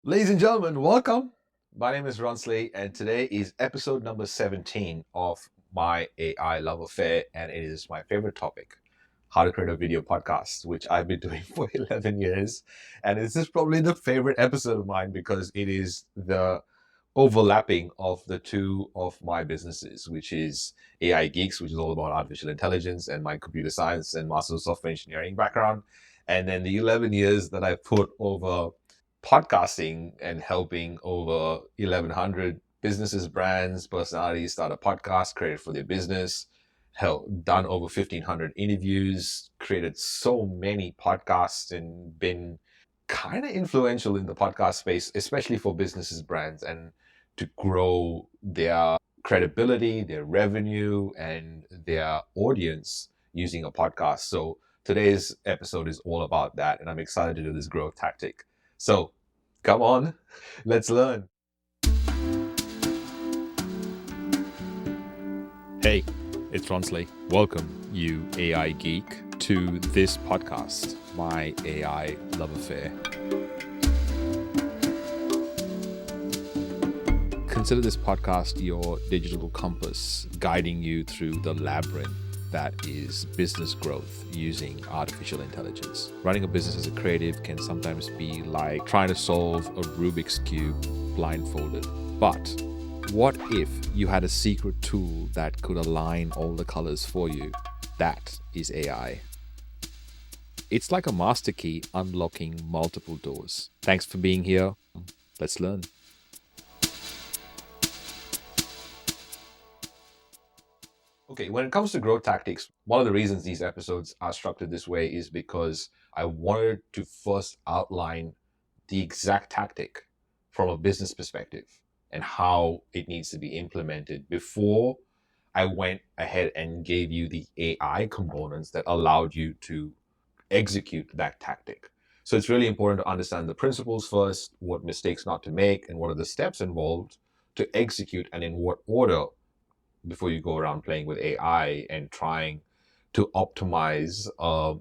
Ladies and gentlemen, welcome. My name is Ronsley, and today is episode number 17 of my AI love affair, and it is my favorite topic, how to create a video podcast, which I've been doing for 11 years. And this is probably the favorite episode of mine because it is the overlapping of the two of my businesses, which is AI Geeks, which is all about artificial intelligence, and my computer science and master of software engineering background. And then the 11 years that I put over podcasting and helping over 1,100 businesses, brands, personalities start a podcast, created for their business, done over 1,500 interviews, created so many podcasts, and been kind of influential in the podcast space, especially for businesses, brands, and to grow their credibility, their revenue, and their audience using a podcast. So today's episode is all about that, and I'm excited to do this growth tactic. So come on, let's learn. Hey, it's Ronsley. Welcome, you AI geek, to this podcast, my AI love affair. Consider this podcast your digital compass, guiding you through the labyrinth that is business growth using artificial intelligence. Running a business as a creative can sometimes be like trying to solve a Rubik's Cube blindfolded. But what if you had a secret tool that could align all the colors for you? That is AI. It's like a master key unlocking multiple doors. Thanks for being here. Let's learn. Okay, when it comes to growth tactics, one of the reasons these episodes are structured this way is because I wanted to first outline the exact tactic from a business perspective and how it needs to be implemented before I went ahead and gave you the AI components that allowed you to execute that tactic. So it's really important to understand the principles first, what mistakes not to make, and what are the steps involved to execute, and in what order before you go around playing with AI and trying to optimize a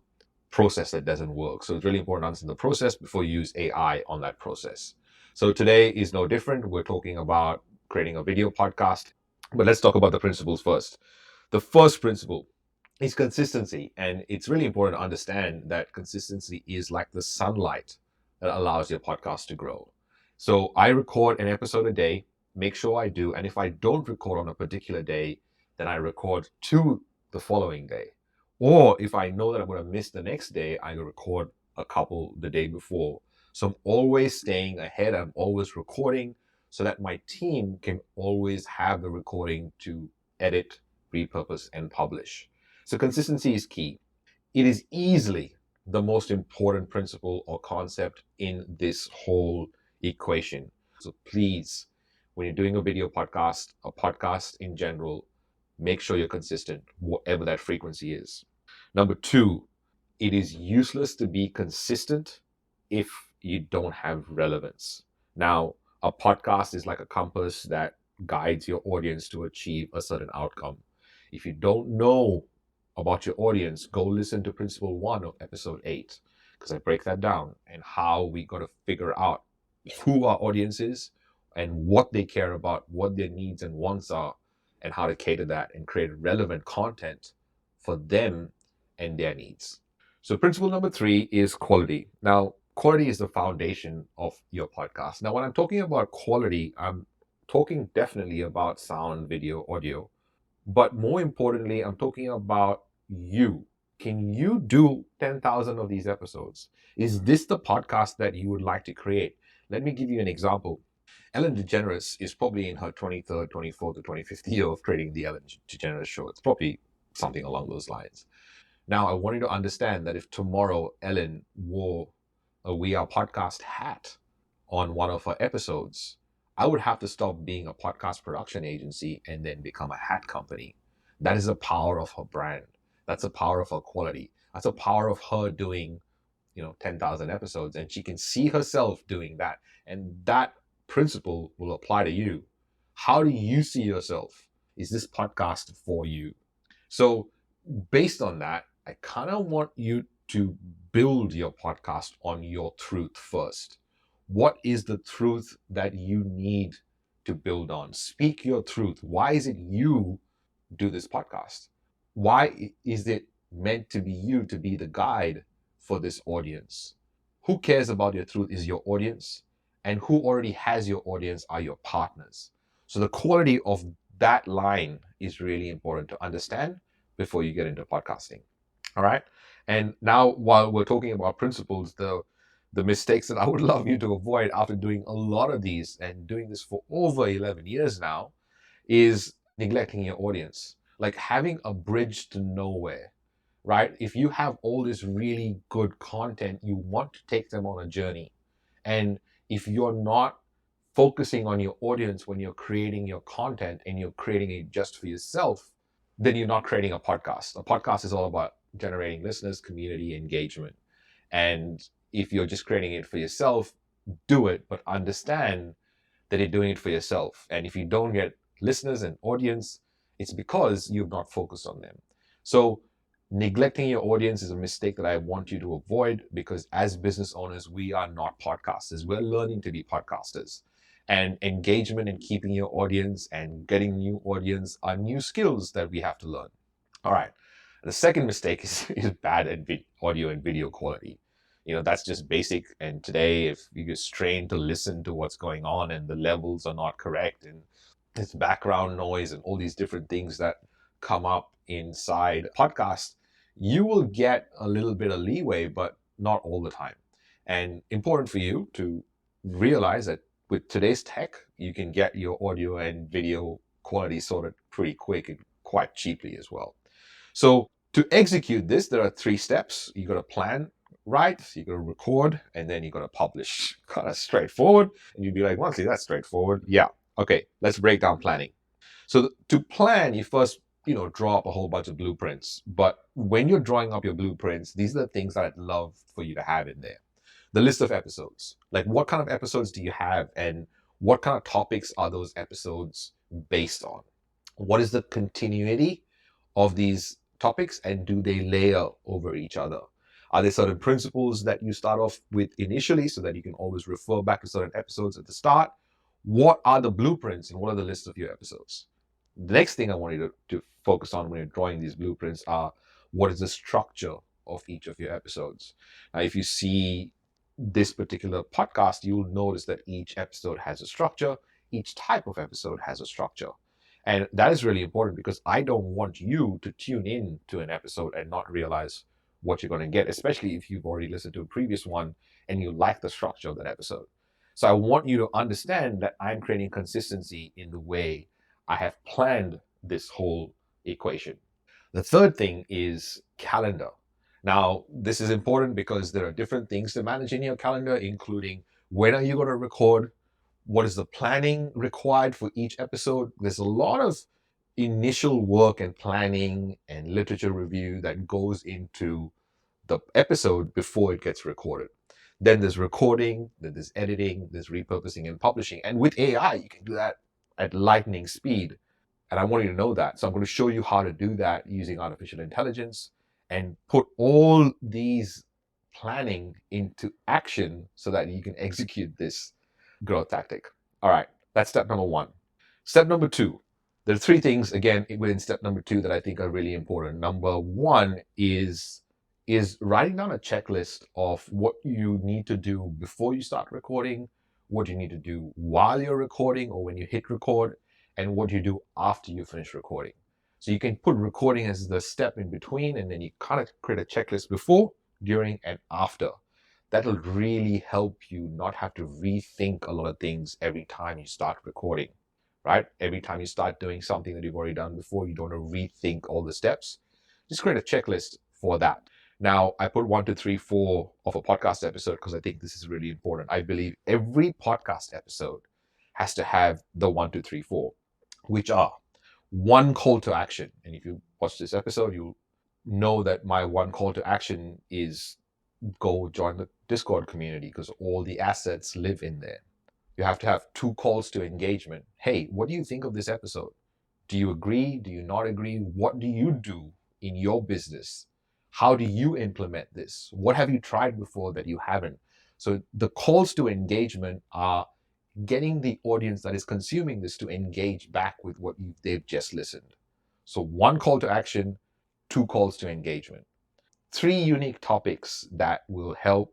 process that doesn't work. So it's really important to understand the process before you use AI on that process. So today is no different. We're talking about creating a video podcast, but let's talk about the principles first. The first principle is consistency. And it's really important to understand that consistency is like the sunlight that allows your podcast to grow. So I record an episode a day, make sure I do. And if I don't record on a particular day, then I record two the following day. Or if I know that I'm going to miss the next day, I record a couple the day before. So I'm always staying ahead. I'm always recording so that my team can always have the recording to edit, repurpose, and publish. So consistency is key. It is easily the most important principle or concept in this whole equation. So please, when you're doing a video podcast, a podcast in general, make sure you're consistent, whatever that frequency is. Number two, it is useless to be consistent if you don't have relevance. Now, a podcast is like a compass that guides your audience to achieve a certain outcome. If you don't know about your audience, go listen to Principle 1 of episode 8, because I break that down and how we got to figure out who our audience is and what they care about, what their needs and wants are, and how to cater that and create relevant content for them and their needs. So principle number 3 is quality. Now, quality is the foundation of your podcast. Now, when I'm talking about quality, I'm talking definitely about sound, video, audio. But more importantly, I'm talking about you. Can you do 10,000 of these episodes? Is this the podcast that you would like to create? Let me give you an example. Ellen DeGeneres is probably in her 23rd, 24th, or 25th year of creating the Ellen DeGeneres show. It's probably something along those lines. Now, I want you to understand that if tomorrow Ellen wore a We Are Podcast hat on one of her episodes, I would have to stop being a podcast production agency and then become a hat company. That is the power of her brand. That's the power of her quality. That's the power of her doing, 10,000 episodes, and she can see herself doing that. And that principle will apply to you. How do you see yourself? Is this podcast for you? So based on that, I kind of want you to build your podcast on your truth first. What is the truth that you need to build on? Speak your truth. Why is it you do this podcast? Why is it meant to be you to be the guide for this audience? Who cares about your truth is your audience, and who already has your audience are your partners. So the quality of that line is really important to understand before you get into podcasting. All right. And now, while we're talking about principles, the mistakes that I would love you to avoid after doing a lot of these and doing this for over 11 years now is neglecting your audience, like having a bridge to nowhere, right? If you have all this really good content, you want to take them on a journey. And if you're not focusing on your audience when you're creating your content and you're creating it just for yourself, then you're not creating a podcast. A podcast is all about generating listeners, community, engagement. And if you're just creating it for yourself, do it, but understand that you're doing it for yourself. And if you don't get listeners and audience, it's because you've not focused on them. So neglecting your audience is a mistake that I want you to avoid, because as business owners, we are not podcasters. We're learning to be podcasters. And engagement and keeping your audience and getting new audience are new skills that we have to learn. All right. The second mistake is bad audio and video quality. That's just basic. And today, if you get strained to listen to what's going on and the levels are not correct and there's background noise and all these different things that come up inside podcasts, you will get a little bit of leeway, but not all the time. And important for you to realize that with today's tech, you can get your audio and video quality sorted pretty quick and quite cheaply as well. So to execute this, there are 3 steps. You got to plan, right? You got to record, and then you got to publish. Kind of straightforward. And you'd be like, well, see, that's straightforward. Yeah. Okay, let's break down planning. So to plan, you first, draw up a whole bunch of blueprints. But when you're drawing up your blueprints, these are the things that I'd love for you to have in there. The list of episodes. Like, what kind of episodes do you have, and what kind of topics are those episodes based on? What is the continuity of these topics, and do they layer over each other? Are there certain principles that you start off with initially so that you can always refer back to certain episodes at the start? What are the blueprints and what are the lists of your episodes? The next thing I want you to focus on when you're drawing these blueprints are, what is the structure of each of your episodes? Now, if you see this particular podcast, you'll notice that each episode has a structure. Each type of episode has a structure. And that is really important, because I don't want you to tune in to an episode and not realize what you're going to get, especially if you've already listened to a previous one and you like the structure of that episode. So I want you to understand that I'm creating consistency in the way I have planned this whole equation. The third thing is calendar. Now, this is important because there are different things to manage in your calendar, including when are you going to record, what is the planning required for each episode. There's a lot of initial work and planning and literature review that goes into the episode before it gets recorded. Then there's recording, then there's editing, there's repurposing and publishing. And with AI, you can do that at lightning speed. And I want you to know that. So I'm going to show you how to do that using artificial intelligence and put all these planning into action so that you can execute this growth tactic. All right, that's step number 1. Step number 2, there are 3 things, again, within step number 2 that I think are really important. Number 1 is writing down a checklist of what you need to do before you start recording, what you need to do while you're recording or when you hit record, and what you do after you finish recording. So you can put recording as the step in between, and then you kind of create a checklist before, during, and after. That'll really help you not have to rethink a lot of things every time you start recording, right? Every time you start doing something that you've already done before, you don't want to rethink all the steps. Just create a checklist for that. Now, I put 1, 2, 3, 4 of a podcast episode because I think this is really important. I believe every podcast episode has to have the 1, 2, 3, 4, which are 1 call to action. And if you watch this episode, you'll know that my 1 call to action is go join the Discord community, because all the assets live in there. You have to have 2 calls to engagement. Hey, what do you think of this episode? Do you agree? Do you not agree? What do you do in your business? How do you implement this? What have you tried before that you haven't? So the calls to engagement are getting the audience that is consuming this to engage back with what they've just listened. So one call to action, two calls to engagement, three unique topics that will help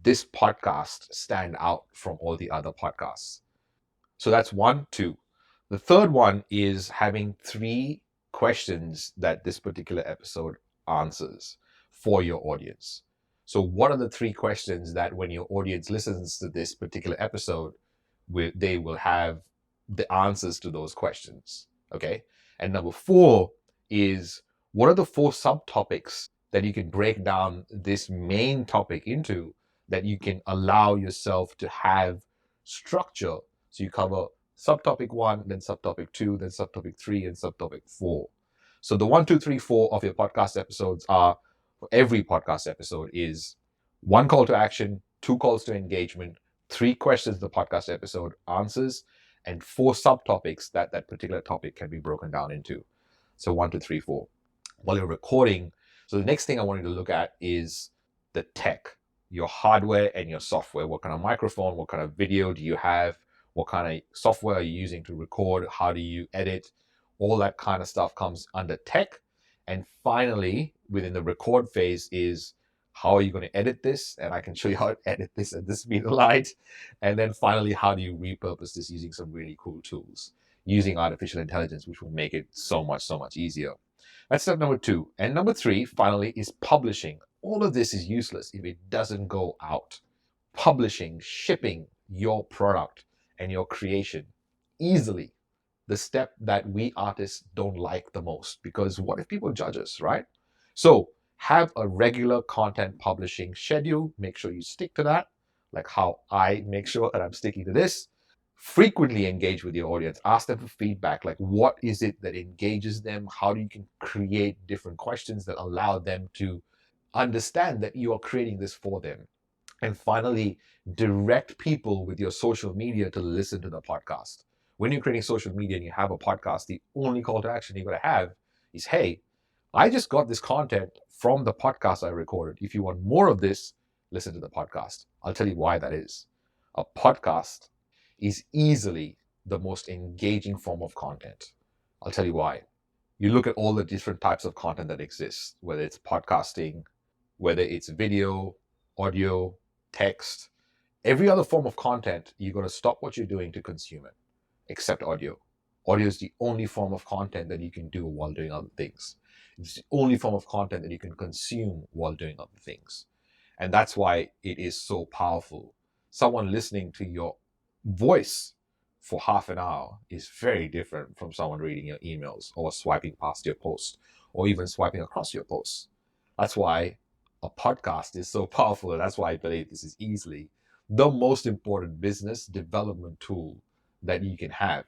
this podcast stand out from all the other podcasts. So that's one, two. The third one is having three questions that this particular episode answers for your audience. So, what are the three questions that when your audience listens to this particular episode, they will have the answers to those questions? Okay. And number four is what are the four subtopics that you can break down this main topic into that you can allow yourself to have structure, so you cover subtopic one, then subtopic two, then subtopic three, and subtopic four. So the one, two, three, four of your podcast episodes are, for every podcast episode, is one call to action, two calls to engagement, three questions the podcast episode answers, and four subtopics that that particular topic can be broken down into. So one, two, three, four. While you're recording, so the next thing I wanted to look at is the tech, your hardware and your software. What kind of microphone, what kind of video do you have? What kind of software are you using to record? How do you edit? All that kind of stuff comes under tech. And finally, within the record phase is how are you going to edit this? And I can show you how to edit this at the speed of light. And then finally, how do you repurpose this using some really cool tools, using artificial intelligence, which will make it so much easier. That's step number two. And number three, finally, is publishing. All of this is useless if it doesn't go out. Publishing, shipping your product and your creation easily, the step that we artists don't like the most, because what if people judge us, right? So have a regular content publishing schedule. Make sure you stick to that, like how I make sure that I'm sticking to this. Frequently engage with your audience. Ask them for feedback, like what is it that engages them? How do you can create different questions that allow them to understand that you are creating this for them? And finally, direct people with your social media to listen to the podcast. When you're creating social media and you have a podcast, the only call to action you're going to have is, hey, I just got this content from the podcast I recorded. If you want more of this, listen to the podcast. I'll tell you why that is. A podcast is easily the most engaging form of content. I'll tell you why. You look at all the different types of content that exist, whether it's podcasting, whether it's video, audio, text, every other form of content, you're going to stop what you're doing to consume it, except audio. Audio is the only form of content that you can do while doing other things. It's the only form of content that you can consume while doing other things. And that's why it is so powerful. Someone listening to your voice for half an hour is very different from someone reading your emails or swiping past your post or even swiping across your posts. That's why a podcast is so powerful. And that's why I believe this is easily the most important business development tool that you can have.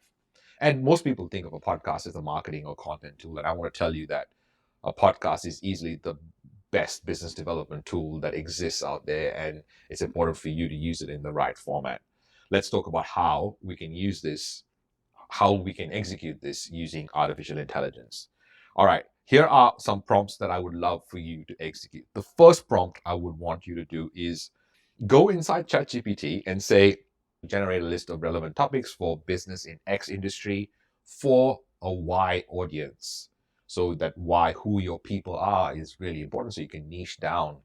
And most people think of a podcast as a marketing or content tool. And I want to tell you that a podcast is easily the best business development tool that exists out there. And it's important for you to use it in the right format. Let's talk about how we can use this, how we can execute this using artificial intelligence. All right, here are some prompts that I would love for you to execute. The first prompt I would want you to do is go inside ChatGPT and say, generate a list of relevant topics for business in X industry for a Y audience. So that why, who your people are is really important. So you can niche down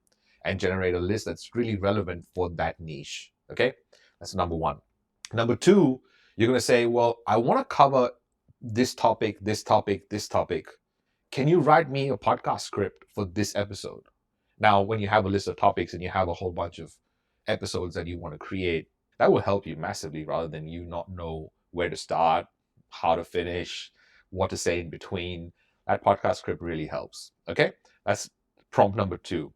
and generate a list that's really relevant for that niche. Okay, that's number one. Number two, you're going to say, well, I want to cover this topic, this topic, this topic. Can you write me a podcast script for this episode? Now, when you have a list of topics and you have a whole bunch of episodes that you want to create, that will help you massively rather than you not know where to start, how to finish, what to say in between. That podcast script really helps. Okay, that's prompt number two.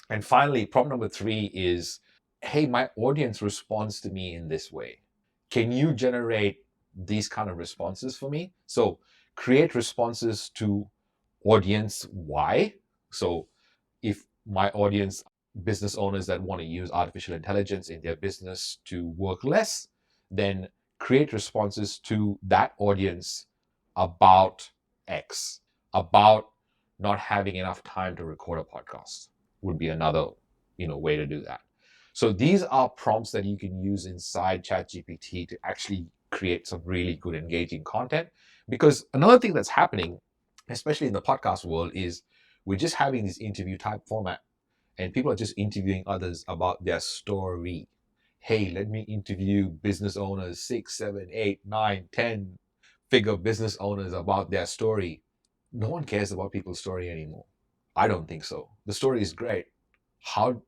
And finally, prompt number three is, hey, my audience responds to me in this way. Can you generate these kind of responses for me? So create responses to audience Y. So if my audience, business owners that want to use artificial intelligence in their business to work less, then create responses to that audience about X, about not having enough time to record a podcast would be another, way to do that. So these are prompts that you can use inside ChatGPT to actually create some really good engaging content. Because another thing that's happening, especially in the podcast world, is we're just having this interview type format, and people are just interviewing others about their story. Hey, let me interview business owners, 6, 7, 8, 9, 10 figure business owners about their story. No one cares about people's story anymore. I don't think so. The story is great. How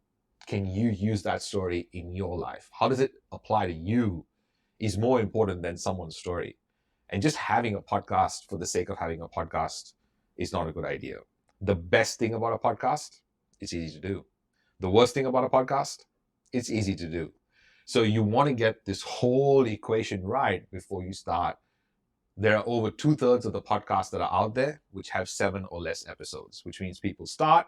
can you use that story in your life? How does it apply to you is more important than someone's story. And just having a podcast for the sake of having a podcast is not a good idea. The best thing about a podcast, it's easy to do. The worst thing about a podcast, it's easy to do. So you want to get this whole equation right before you start. There are over 2/3 of the podcasts that are out there which have 7 or less episodes, which means people start,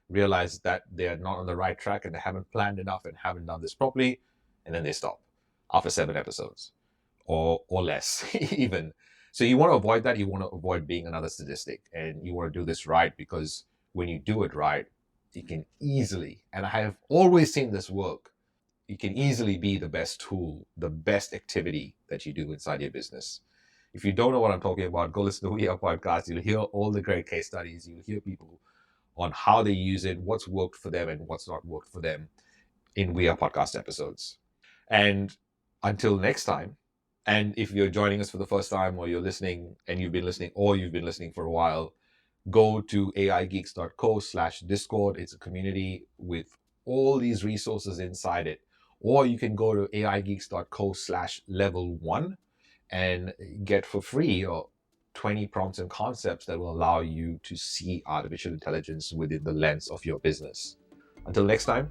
realize that they are not on the right track and they haven't planned enough and haven't done this properly, and then they stop after 7 episodes or less even. So you want to avoid that. You want to avoid being another statistic, and you want to do this right, because when you do it right, you can easily, and I have always seen this work, you can easily be the best tool, the best activity that you do inside your business. If you don't know what I'm talking about, go listen to We Are Podcast. You'll hear all the great case studies. You'll hear people on how they use it, what's worked for them and what's not worked for them in We Are Podcast episodes. And until next time, and if you're joining us for the first time, or you're listening and you've been listening for a while, go to aigeeks.co/discord. It's a community with all these resources inside it. Or you can go to aigeeks.co/level1 and get for free or 20 prompts and concepts that will allow you to see artificial intelligence within the lens of your business. Until next time,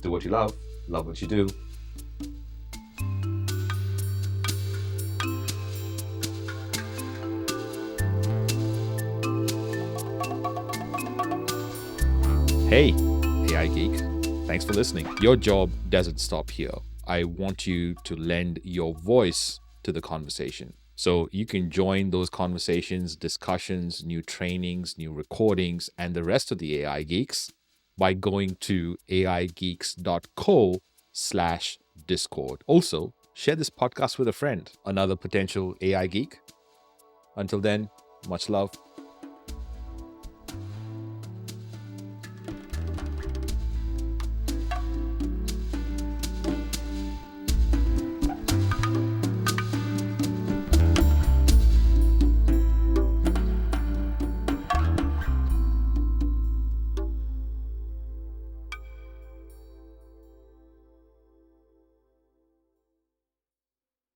do what you love what you do. Hey, AI Geek. Thanks for listening. Your job doesn't stop here. I want you to lend your voice to the conversation. So you can join those conversations, discussions, new trainings, new recordings, and the rest of the AI Geeks by going to aigeeks.co/discord. Also, share this podcast with a friend, another potential AI Geek. Until then, much love.